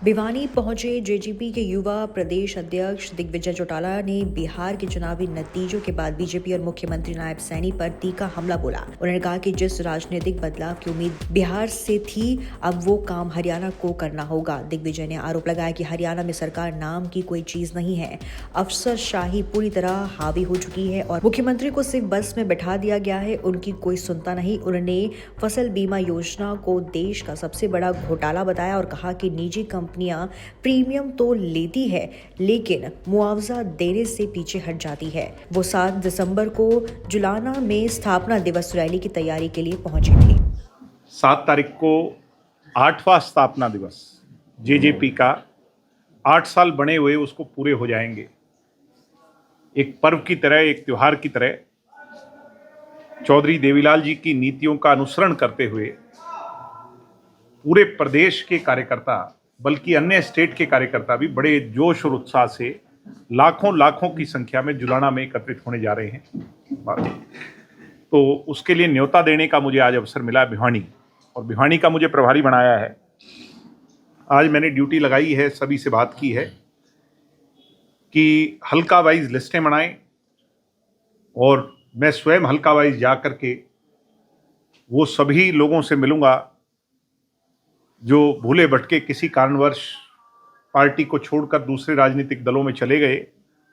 भिवानी पहुंचे जेजेपी के युवा प्रदेश अध्यक्ष दिग्विजय चौटाला ने बिहार के चुनावी नतीजों के बाद बीजेपी और मुख्यमंत्री नायब सैनी पर तीखा हमला बोला। उन्होंने कहा कि जिस राजनीतिक बदलाव की उम्मीद बिहार से थी, अब वो काम हरियाणा को करना होगा। दिग्विजय ने आरोप लगाया कि हरियाणा में सरकार नाम की कोई चीज नहीं है, अफसरशाही पूरी तरह हावी हो चुकी है और मुख्यमंत्री को सिर्फ बस में बैठा दिया गया है, उनकी कोई सुनता नहीं। उन्होंने फसल बीमा योजना को देश का सबसे बड़ा घोटाला बताया और कहा कि निजी कंपनियां प्रीमियम तो लेती है लेकिन मुआवजा देने से पीछे हट जाती है। वो 7 दिसंबर को जुलाना में स्थापना दिवस रैली की तैयारी के लिए पहुंचे थे। 7 तारीख को 8वां स्थापना दिवस जेजेपी का 8 साल बने हुए उसको पूरे हो जाएंगे। एक पर्व की तरह, एक त्योहार की तरह चौधरी देवीलाल जी की नीतियों का अनुसरण करते हुए पूरे प्रदेश के कार्यकर्ता, बल्कि अन्य स्टेट के कार्यकर्ता भी बड़े जोश और उत्साह से लाखों की संख्या में जुलाना में एकत्रित होने जा रहे हैं। तो उसके लिए न्योता देने का मुझे आज अवसर मिला भिवानी, और भिवानी का मुझे प्रभारी बनाया है। आज मैंने ड्यूटी लगाई है, सभी से बात की है कि हल्का वाइज लिस्टें बनाएं और मैं स्वयं हल्का वाइज जा कर के वो सभी लोगों से मिलूंगा जो भूले भटके किसी कारणवश पार्टी को छोड़कर दूसरे राजनीतिक दलों में चले गए।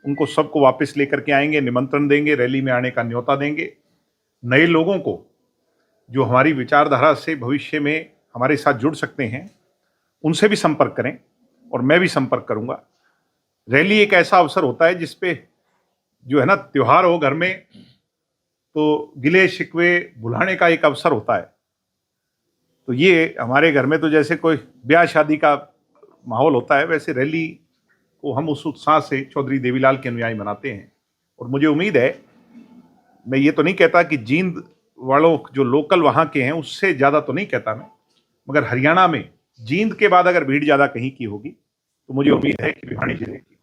उनको सबको वापस लेकर के आएंगे, निमंत्रण देंगे, रैली में आने का न्योता देंगे। नए लोगों को जो हमारी विचारधारा से भविष्य में हमारे साथ जुड़ सकते हैं, उनसे भी संपर्क करें और मैं भी संपर्क करूंगा। रैली एक ऐसा अवसर होता है जिसपे जो है ना, त्योहार हो घर में तो गिले शिकवे भुलाने का एक अवसर होता है। तो ये हमारे घर में तो जैसे कोई ब्याह शादी का माहौल होता है, वैसे रैली को हम उस उत्साह से चौधरी देवीलाल के अनुयायी मनाते हैं। और मुझे उम्मीद है, मैं ये तो नहीं कहता कि जींद वालों जो लोकल वहाँ के हैं उससे ज़्यादा तो नहीं कहता मैं, मगर हरियाणा में जींद के बाद अगर भीड़ ज़्यादा कहीं की होगी तो मुझे उम्मीद है कि भिवानी जिले की।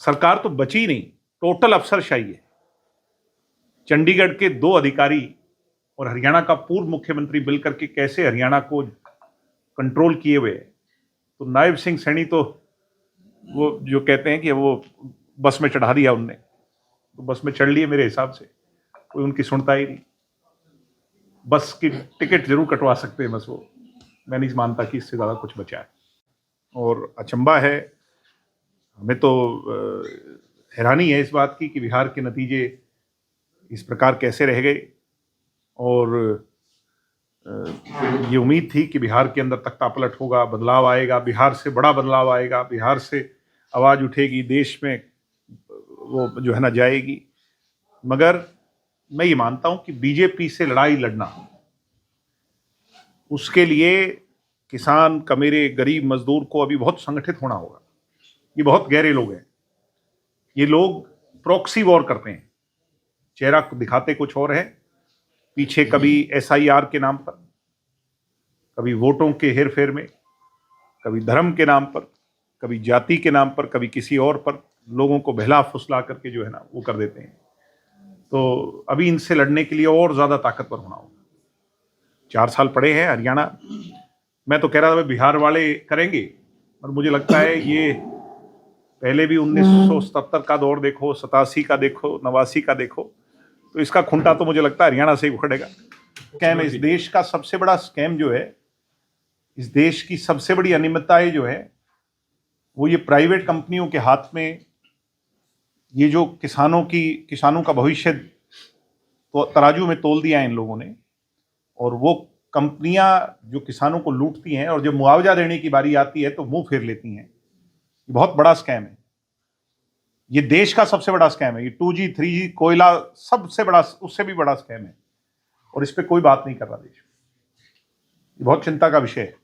सरकार तो बची नहीं, टोटल अफसरशाही है। चंडीगढ़ के 2 अधिकारी और हरियाणा का पूर्व मुख्यमंत्री मिलकर के कैसे हरियाणा को कंट्रोल किए हुए। तो नायब सिंह सैनी तो वो जो कहते हैं कि वो बस में चढ़ा दिया उनने, तो बस में चढ़ लिए मेरे हिसाब से, कोई उनकी सुनता ही नहीं। बस की टिकट जरूर कटवा सकते हैं, बस वो मैं नहीं मानता कि इससे ज़्यादा कुछ बचा है। और अचंभा है, हमें तो हैरानी है इस बात की कि बिहार के नतीजे इस प्रकार कैसे रह गए। और ये उम्मीद थी कि बिहार के अंदर तख्तापलट होगा, बदलाव आएगा, बिहार से बड़ा बदलाव आएगा, बिहार से आवाज़ उठेगी, देश में वो जो है ना जाएगी। मगर मैं ये मानता हूं कि बीजेपी से लड़ाई लड़ना, उसके लिए किसान, कमेरे, गरीब, मजदूर को अभी बहुत संगठित होना होगा। ये बहुत गहरे लोग हैं, ये लोग प्रॉक्सी वॉर करते हैं, चेहरा दिखाते कुछ और है, पीछे कभी SIR के नाम पर, कभी वोटों के हेरफेर में, कभी धर्म के नाम पर, कभी जाति के नाम पर, कभी किसी और पर लोगों को बहला फुसला करके जो है ना वो कर देते हैं। तो अभी इनसे लड़ने के लिए और ज़्यादा ताकतवर होना होगा। 4 साल पड़े हैं हरियाणा, मैं तो कह रहा था बिहार वाले करेंगे, पर मुझे लगता है ये पहले भी 1977 का दौर देखो, 87 का देखो, 89 का देखो, तो इसका खुंटा तो मुझे लगता है हरियाणा से ही उखड़ेगा। स्कैम, इस देश का सबसे बड़ा स्कैम जो है, इस देश की सबसे बड़ी अनियमितताएं जो है, वो ये प्राइवेट कंपनियों के हाथ में ये जो किसानों का भविष्य तो तराजू में तोल दिया है इन लोगों ने। और वो कंपनियां जो किसानों को लूटती हैं और जब मुआवजा देने की बारी आती है तो मुंह फेर लेती हैं। ये बहुत बड़ा स्कैम है, ये देश का सबसे बड़ा स्कैम है। ये 2G 3G कोयला सबसे बड़ा, उससे भी बड़ा स्कैम है, और इस पे कोई बात नहीं कर रहा देश। ये बहुत चिंता का विषय है।